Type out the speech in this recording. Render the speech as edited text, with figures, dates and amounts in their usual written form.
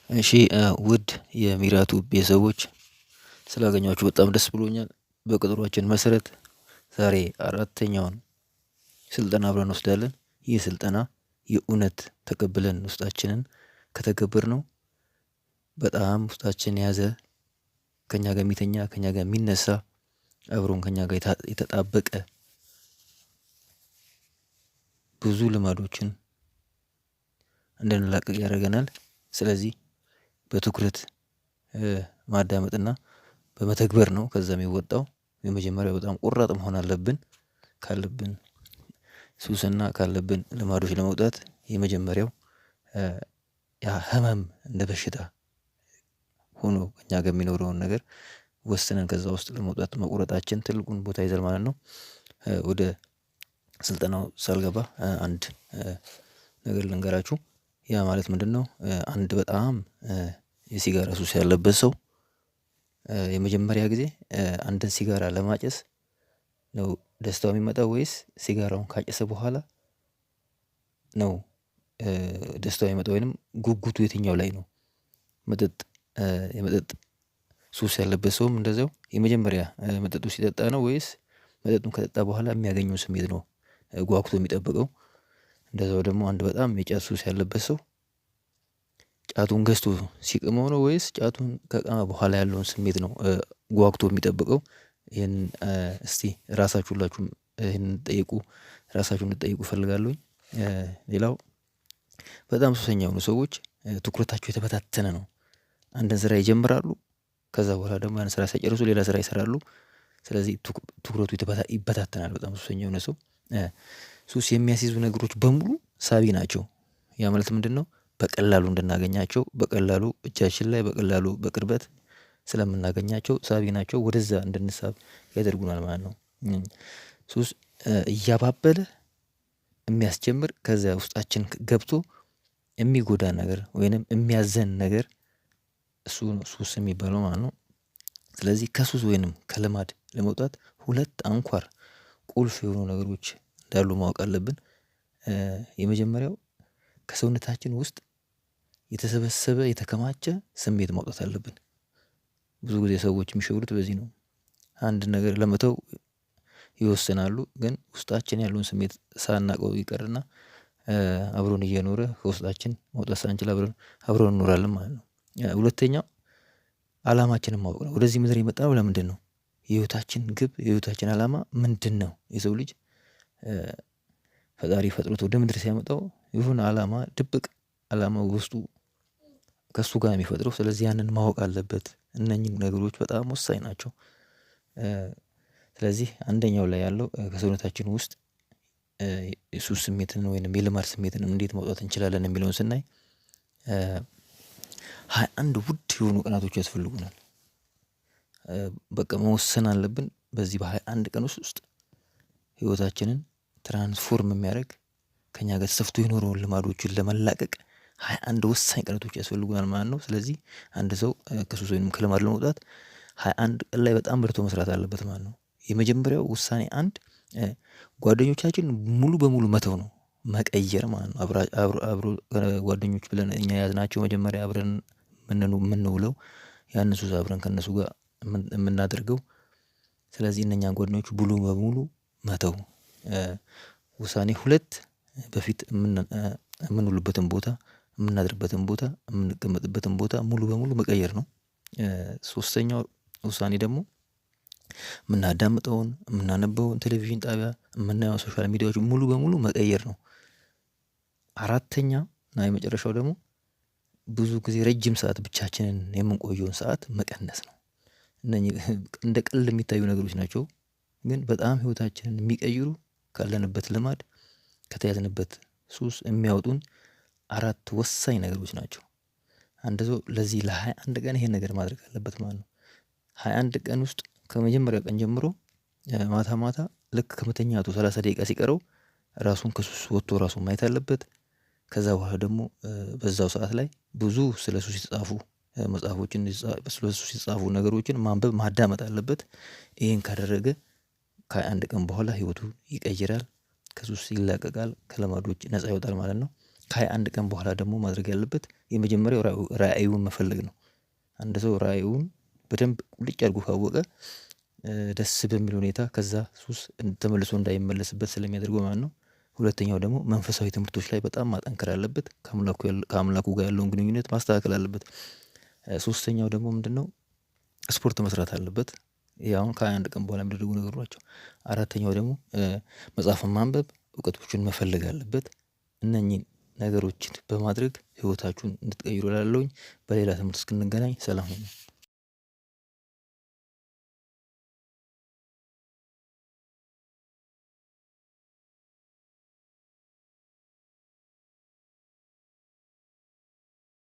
እሺ ውድ የሚራቱ ቤተሰቦች ስላገኟችሁ በጣም ደስ ብሎኛል። በቀጠሯችን መሰረት ዛሬ አራተኛውን ስልጠና አብረን እንወስዳለን። ይህ ስልጠና የእውነት ተቀብለን ውስጣችንን ከተገበርነው በጣም ውስጣችን የያዘ ከእኛ ጋር የሚተኛ ከእኛ ጋር የሚነሳ አብሮን ከእኛ ጋር የተጣበቀ ብዙ ልማዶችን እንድንላቀቅ ያደርገናል። ስለዚህ በትኩረት ማዳመጥና በመተግበር ነው ከዛ የሚወጣው። የመጀመሪያው በጣም ቆራጥ መሆን አለብን። ካለብን ሱስና ካለብን ልማዶች ለመውጣት የመጀመሪያው ያ ህመም እንደ በሽታ ሆኖ እኛ ጋር የሚኖረውን ነገር ወስነን ከዛ ውስጥ ለመውጣት መቁረጣችን ትልቁን ቦታ ይይዛል ማለት ነው። ወደ ስልጠናው ሳልገባ አንድ ነገር ልንገራችሁ። ያ ማለት ምንድነው? አንድ በጣም የሲጋራ ሱስ ያለበት ሰው የመጀመሪያ ጊዜ አንድን ሲጋራ ለማጨስ ነው ደስታው የሚመጣው ወይስ ሲጋራውን ካጨሰ በኋላ ነው ደስታው የሚመጣው ወይንም ጉጉቱ የትኛው ላይ ነው? መጠጥ የመጠጥ ሱስ ያለበት ሰውም እንደዛው የመጀመሪያ መጠጡ ሲጠጣ ነው ወይስ መጠጡን ከጠጣ በኋላ የሚያገኘው ስሜት ነው ጓጉቶ የሚጠብቀው? እንደዛው ደግሞ አንድ በጣም የጫት ሱስ ያለበት ሰው ጫቱን ገዝቶ ሲቅመው ነው ወይስ ጫቱን ከቃመ በኋላ ያለውን ስሜት ነው ጓጉቶ የሚጠብቀው? ይሄን እስቲ ራሳችሁ ሁላችሁም ይሄንን ጠይቁ፣ ራሳችሁን እንድትጠይቁ እፈልጋለሁኝ። ሌላው በጣም ሱሰኛ የሆኑ ሰዎች ትኩረታቸው የተበታተነ ነው። አንድን ስራ ይጀምራሉ፣ ከዛ በኋላ ደግሞ ያን ስራ ሳይጨርሱ ሌላ ስራ ይሰራሉ። ስለዚህ ትኩረቱ ይበታተናል በጣም ሱሰኛ የሆነ ሰው። ሱስ የሚያስይዙ ነገሮች በሙሉ ሳቢ ናቸው። ያ ማለት ምንድነው? በቀላሉ እንድናገኛቸው በቀላሉ እጃችን ላይ በቀላሉ በቅርበት ስለምናገኛቸው ሳቢ ናቸው። ወደዛ እንድንሳብ ያደርጉናል ማለት ነው። ሱስ እያባበለ የሚያስጀምር ከዛ ውስጣችን ገብቶ የሚጎዳ ነገር ወይንም የሚያዘን ነገር እሱ ነው ሱስ የሚባለው ማለት ነው። ስለዚህ ከሱስ ወይንም ከልማድ ለመውጣት ሁለት አንኳር ቁልፍ የሆኑ ነገሮች እንዳሉ ማወቅ አለብን። የመጀመሪያው ከሰውነታችን ውስጥ የተሰበሰበ የተከማቸ ስሜት ማውጣት አለብን። ብዙ ጊዜ ሰዎች የሚሸወዱት በዚህ ነው። አንድ ነገር ለመተው ይወስናሉ፣ ግን ውስጣችን ያለውን ስሜት ሳናውቀው ይቀርና አብሮን እየኖረ ከውስጣችን መውጣት ሳንችል አብሮን እንኖራለን ማለት ነው። ሁለተኛው አላማችንን ማወቅ ነው። ወደዚህ ምድር የመጣነው ለምንድነው? የህይወታችን ግብ የህይወታችን አላማ ምንድነው? የሰው ልጅ ፈጣሪ ፈጥሮት ወደ ምድር ሲያመጣው የሆነ አላማ ድብቅ አላማ ውስጡ ከእሱ ጋር የሚፈጥረው። ስለዚህ ያንን ማወቅ አለበት። እነኚህ ነገሮች በጣም ወሳኝ ናቸው። ስለዚህ አንደኛው ላይ ያለው ከሰውነታችን ውስጥ የሱስ ስሜትን ወይንም የልማድ ስሜትን እንዴት ማውጣት እንችላለን የሚለውን ስናይ 21 ውድ የሆኑ ቀናቶች ያስፈልጉናል። በቃ መወሰን አለብን። በዚህ በ21 ቀን ውስጥ ህይወታችንን ትራንስፎርም የሚያደርግ ከኛ ጋር ተሰፍቶ የኖረውን ልማዶችን ለመላቀቅ 21 ወሳኝ ቀናቶች ያስፈልጉናል ማለት ነው። ስለዚህ አንድ ሰው ከሱስ ወይንም ከልማድ ለመውጣት 21 ቀን ላይ በጣም በርቶ መስራት አለበት ማለት ነው። የመጀመሪያው ውሳኔ አንድ ጓደኞቻችን ሙሉ በሙሉ መተው ነው፣ መቀየር ማለት ነው። አብሮ ጓደኞች ብለን እኛ የያዝናቸው መጀመሪያ አብረን የምንውለው ያንን ሱስ አብረን ከእነሱ ጋር የምናደርገው። ስለዚህ እነኛን ጓደኞች ሙሉ በሙሉ መተው። ውሳኔ ሁለት በፊት የምንውልበትን ቦታ፣ የምናድርበትን ቦታ፣ የምንቀመጥበትን ቦታ ሙሉ በሙሉ መቀየር ነው። ሶስተኛው ውሳኔ ደግሞ የምናዳምጠውን የምናነበውን ቴሌቪዥን ጣቢያ የምናየው ሶሻል ሚዲያዎች ሙሉ በሙሉ መቀየር ነው። አራተኛ እና የመጨረሻው ደግሞ ብዙ ጊዜ ረጅም ሰዓት ብቻችንን የምንቆየውን ሰዓት መቀነስ ነው። እነኚህ እንደ ቀልድ የሚታዩ ነገሮች ናቸው፣ ግን በጣም ህይወታችንን የሚቀይሩ ካለንበት ልማድ ከተያዝንበት ሱስ የሚያወጡን አራት ወሳኝ ነገሮች ናቸው። አንድ ሰው ለዚህ ለ21 ቀን ይሄን ነገር ማድረግ አለበት ማለት ነው። 21 ቀን ውስጥ ከመጀመሪያው ቀን ጀምሮ ማታ ማታ ልክ ከመተኛቱ 30 ደቂቃ ሲቀረው ራሱን ከሱስ ወጥቶ ራሱን ማየት አለበት። ከዛ በኋላ ደግሞ በዛው ሰዓት ላይ ብዙ ስለ ሱስ የተጻፉ መጽሐፎችን ስለ ሱስ የተጻፉ ነገሮችን ማንበብ ማዳመጥ አለበት። ይሄን ካደረገ ከ21 ቀን በኋላ ህይወቱ ይቀይራል፣ ከሱስ ይላቀቃል፣ ከልማዶች ነፃ ይወጣል ማለት ነው። ከ21 ቀን በኋላ ደግሞ ማድረግ ያለበት የመጀመሪያው ራዕዩን መፈለግ ነው። አንድ ሰው ራዕዩን በደንብ ቁልጭ አድርጎ ካወቀ ደስ በሚል ሁኔታ ከዛ ሱስ ተመልሶ እንዳይመለስበት ስለሚያደርገው ማለት ነው። ሁለተኛው ደግሞ መንፈሳዊ ትምህርቶች ላይ በጣም ማጠንከር አለበት። ከአምላኩ ጋር ያለውን ግንኙነት ማስተካከል አለበት። ሶስተኛው ደግሞ ምንድነው? ስፖርት መስራት አለበት። ይሄ አሁን ከ21 ቀን በኋላ የሚደረጉ ነገሮች ናቸው። አራተኛው ደግሞ መጽሐፍን ማንበብ እውቀቶችን መፈለግ አለበት። እነኚህን ነገሮችን በማድረግ ህይወታችሁን እንድትቀይሩ እላለሁኝ። በሌላ ትምህርት እስክንገናኝ ሰላም ሁኑ።